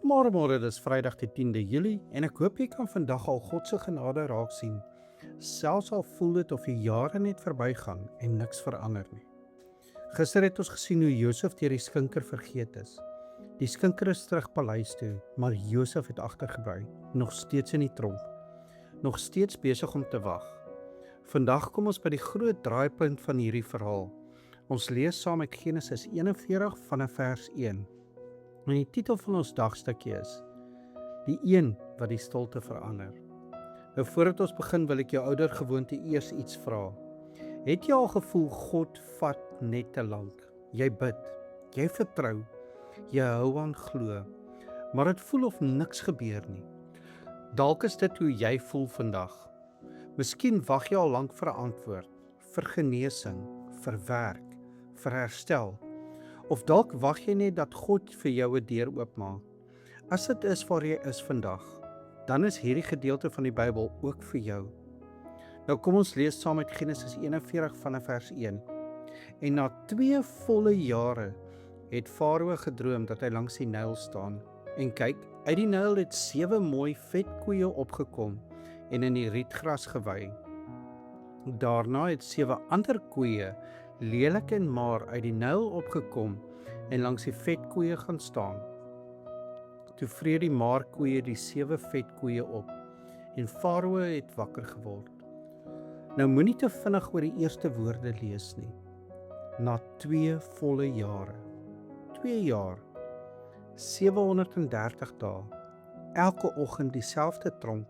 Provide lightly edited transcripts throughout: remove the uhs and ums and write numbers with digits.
Môre, dis Vrydag die 10de Julie en ek hoop jy kan vandag al God se genade raak sien. Selfs al voel dit of die jare net verbygaan en niks verander nie. Gister het ons gesien hoe Josef deur die skinker vergeet is. Die skinker is terug paleis toe, maar Josef het agtergebly, nog steeds in die tronk, nog steeds besig om te wag. Vandag kom ons by die groot draaipunt van hierdie verhaal. Ons lees saam uit Genesis 41 vanaf vers 1. En die titel van ons dagstukkie is Die een wat die stilte verander. Nou voordat ons begin wil ek jou ouer gewoonte eers iets vra. Het jy al gevoel God vat net te lank? Jy bid, jy vertrou, jy hou aan glo, maar dit voel of niks gebeur nie. Dalk is dit hoe jy voel vandag. Miskien wag jy al lank vir 'n antwoord, vir genesing, vir werk, vir herstel. Of dalk wag jy net dat God vir jou 'n deur oopmaak. As dit is waar jy is vandag, dan is hierdie gedeelte van die Bybel ook vir jou. Nou kom ons lees saam met Genesis 41 vanaf vers 1. En na 2 volle jare het Farao gedroom dat hy langs die Nyl staan. En kyk, uit die Nyl het 7 mooi vet koeie opgekom en in die rietgras gewei. Daarna het 7 ander koeie, lelik en maar, uit die Nyl opgekom en langs die vet koeie gaan staan. Toe vreet die maar koeie die 7 vet koeie op en Farao het wakker geword. Nou moenie te vinnig oor die eerste woorde lees nie. Na 2 volle jare. 2 jaar. 730 dae. Elke oggend dieselfde tronk,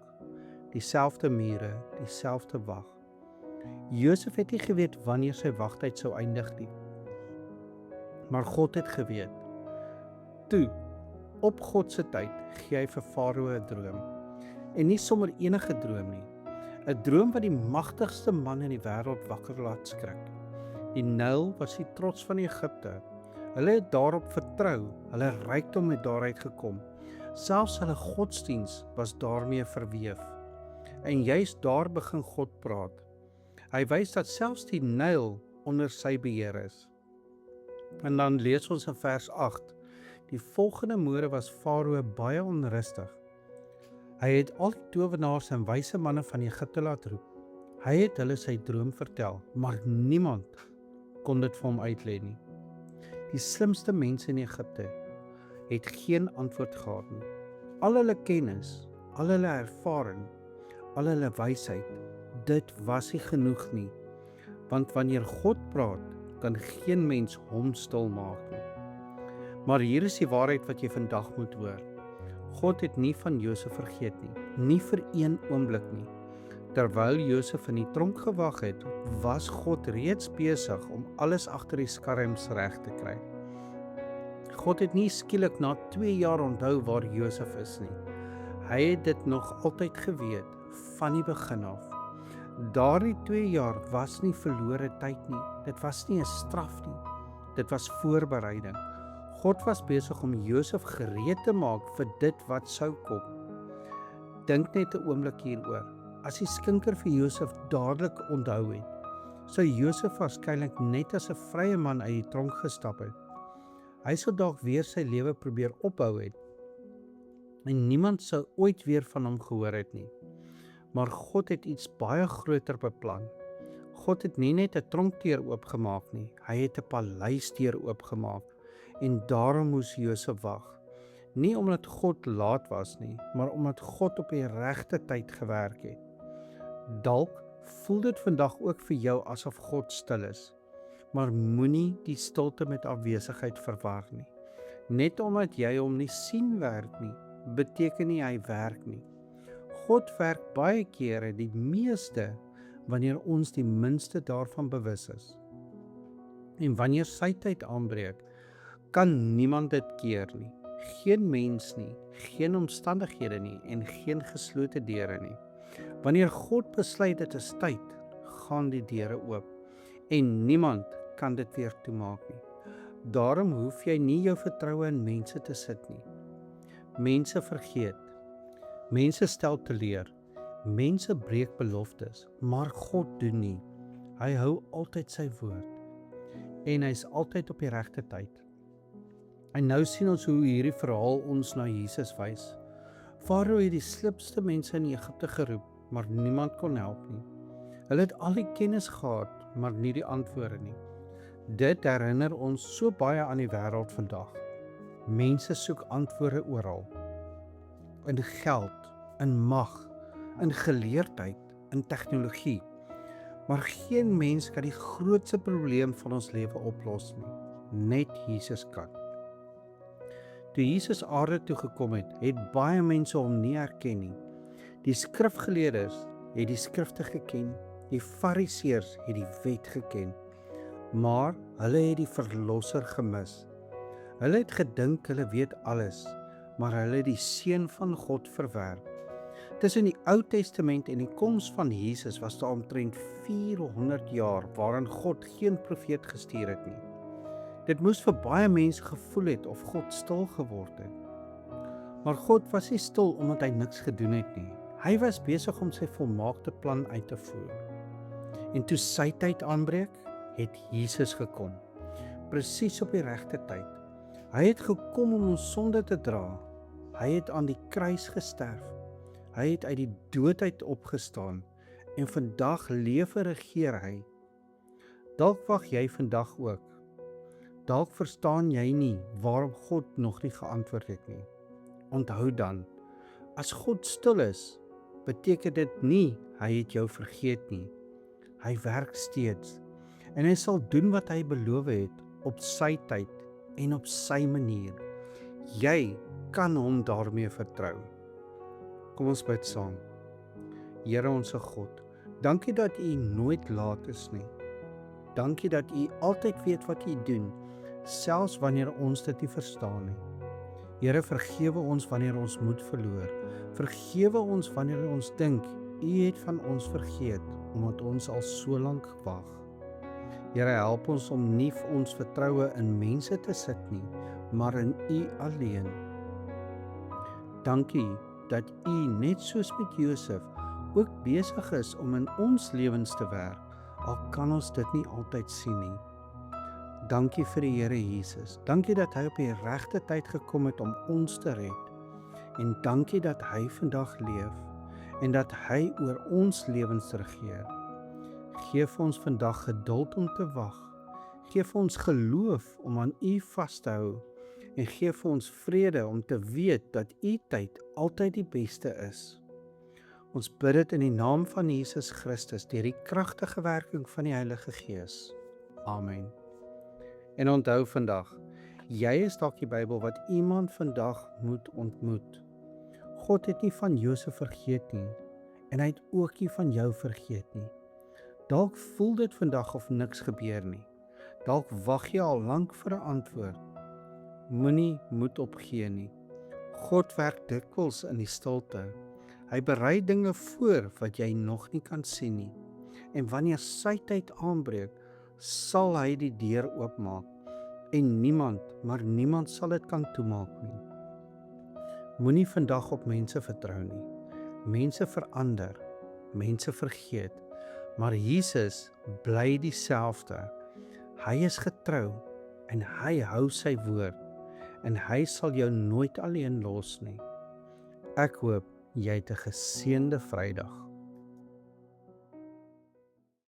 dieselfde mure, dieselfde wag. Josef het nie geweet wanneer sy wagtyd sou eindig nie. Maar God het geweet. Toe, op God se tyd, gee hy vir Farao 'n droom. En nie sommer enige droom nie. 'n Droom wat die magtigste man in die wêreld wakker laat skrik. Die Nyl was die trots van Egipte. Hulle het daarop vertrou, hulle rykdom het daaruit gekom. Selfs hulle godsdiens was daarmee verweef. En juist daar begin God praat. Hy wys dat selfs die Nyl onder sy beheer is. En dan lees ons in vers 8. Die volgende môre was Farao baie onrustig. Hy het al die towenaars en wyse manne van Egipte laat roep. Hy het hulle sy droom vertel, maar niemand kon dit vir hom uitlei nie. Die slimste mense in Egipte het geen antwoord gehad nie. Al hulle kennis, al hulle ervaring, al hulle wysheid, dit was nie genoeg nie. Want wanneer God praat, kan geen mens hom stil maak nie. Maar hier is die waarheid wat jy vandag moet hoor. God het nie van Josef vergeet nie, nie vir een oomblik nie. Terwyl Josef in die tronk gewag het, was God reeds besig om alles agter die skerms reg te kry. God het nie skielik na 2 jaar onthou waar Josef is nie. Hy het dit nog altyd geweet, van die begin af. Daardie 2 jaar was nie verlore tyd nie, dit was nie 'n straf nie, dit was voorbereiding. God was besig om Josef gereed te maak vir dit wat sou kom. Dink net 'n oomblik hieroor. As die skinker vir Josef dadelik onthou het, sou Josef waarskynlik net as 'n vrye man uit die tronk gestap het. Hy sou dalk weer sy lewe probeer ophou het en niemand sou ooit weer van hom gehoor het nie. Maar God het iets baie groter beplan. God het nie net 'n tronkdeur oopgemaak nie, hy het 'n paleisdeur oopgemaak. En daarom moes Josef wag. Nie omdat God laat was nie, maar omdat God op die regte tyd gewerk het. Dalk voel dit vandag ook vir jou asof God stil is. Maar moenie die stilte met afwesigheid verwar nie. Net omdat jy hom nie sien werk nie, beteken nie hy werk nie. God werk baie kere die meeste wanneer ons die minste daarvan bewus is. En wanneer sy tyd aanbreek, kan niemand dit keer nie. Geen mens nie, geen omstandighede nie en geen geslote deure nie. Wanneer God besluit dit is tyd, gaan die deure oop en niemand kan dit weer toemaak nie. Daarom hoef jy nie jou vertroue in mense te sit nie. Mense vergeet. Mense stel teleur. Mense breek beloftes, maar God doen nie. Hy hou altyd sy woord en hy's altyd op die regte tyd. En nou sien ons hoe hierdie verhaal ons na Jesus wys. Farao het die slimste mense in Egipte geroep, maar niemand kon help nie. Hulle het al die kennis gehad, maar nie die antwoorde nie. Dit herinner ons so baie aan die wêreld vandag. Mense soek antwoorde oral. In geld, in mag, in geleerdheid, in tegnologie. Maar geen mens kan die grootste probleem van ons lewe oplos nie. Net Jesus kan. Toe Jesus aarde toe gekom het, het baie mense hom nie herken nie. Die skrifgeleerdes het die skrifte geken, die fariseërs het die wet geken, maar hulle het die verlosser gemis. Hulle het gedink hulle weet alles, maar hulle het die seun van God verwerp. Tussen die Ou Testament en die koms van Jesus was daar omtrent 400 jaar waarin God geen profeet gestuur het nie. Dit moes vir baie mense gevoel het of God stil geword het. Maar God was nie stil omdat hy niks gedoen het nie. Hy was besig om sy volmaakte plan uit te voer. En toe sy tyd aanbreek, het Jesus gekom. Presies op die regte tyd. Hy het gekom om ons sonde te dra. Hy het aan die kruis gesterf. Hy het uit die dood uit opgestaan en vandag leef en regeer hy. Dalk wag jy vandag ook. Dalk verstaan jy nie waarom God nog nie geantwoord het nie. Onthou dan, as God stil is, beteken dit nie hy het jou vergeet nie. Hy werk steeds en hy sal doen wat hy beloof het op sy tyd en op sy manier. Jy kan hom daarmee vertrou. Kom ons bid saam. Here onse God, dankie dat U nooit laat is nie. Dankie dat U altyd weet wat U doen, selfs wanneer ons dit nie verstaan nie. Here, vergewe ons wanneer ons moed verloor. Vergewe ons wanneer ons dink U het van ons vergeet, omdat ons al so lank wag. Here, help ons om nie ons vertroue in mense te sit nie, maar in U alleen. Dankie dat U net soos met Josef ook besig is om in ons lewens te werk, al kan ons dit nie altyd sien nie. Dankie vir die Here Jesus. Dankie dat hy op die regte tyd gekom het om ons te red. En dankie dat hy vandag leef en dat hy oor ons lewens regeer. Geef ons vandag geduld om te wag. Geef ons geloof om aan U vas te hou en geef ons vrede om te weet dat U tyd altyd die beste is. Ons bid dit in die naam van Jesus Christus deur die kragtige werking van die Heilige Gees. Amen. En onthou vandag, jy is dalk die Bybel wat iemand vandag moet ontmoet. God het nie van Josef vergeet nie en hy het ook nie van jou vergeet nie. Dalk voel dit vandag of niks gebeur nie. Dalk wag jy al lank vir 'n antwoord. Moenie moed opgee nie. God werk dikwels in die stilte. Hy berei dinge voor wat jy nog nie kan sien nie. En wanneer sy tyd aanbreek, sal hy die deur oopmaak en niemand sal dit kan toemaak nie. Moenie vandag op mense vertrou nie. Mense verander, mense vergeet, maar Jesus bly dieselfde. Hy is getrou en hy hou sy woord en hy sal jou nooit alleen los nie. Ek hoop jy het 'n geseënde Vrydag.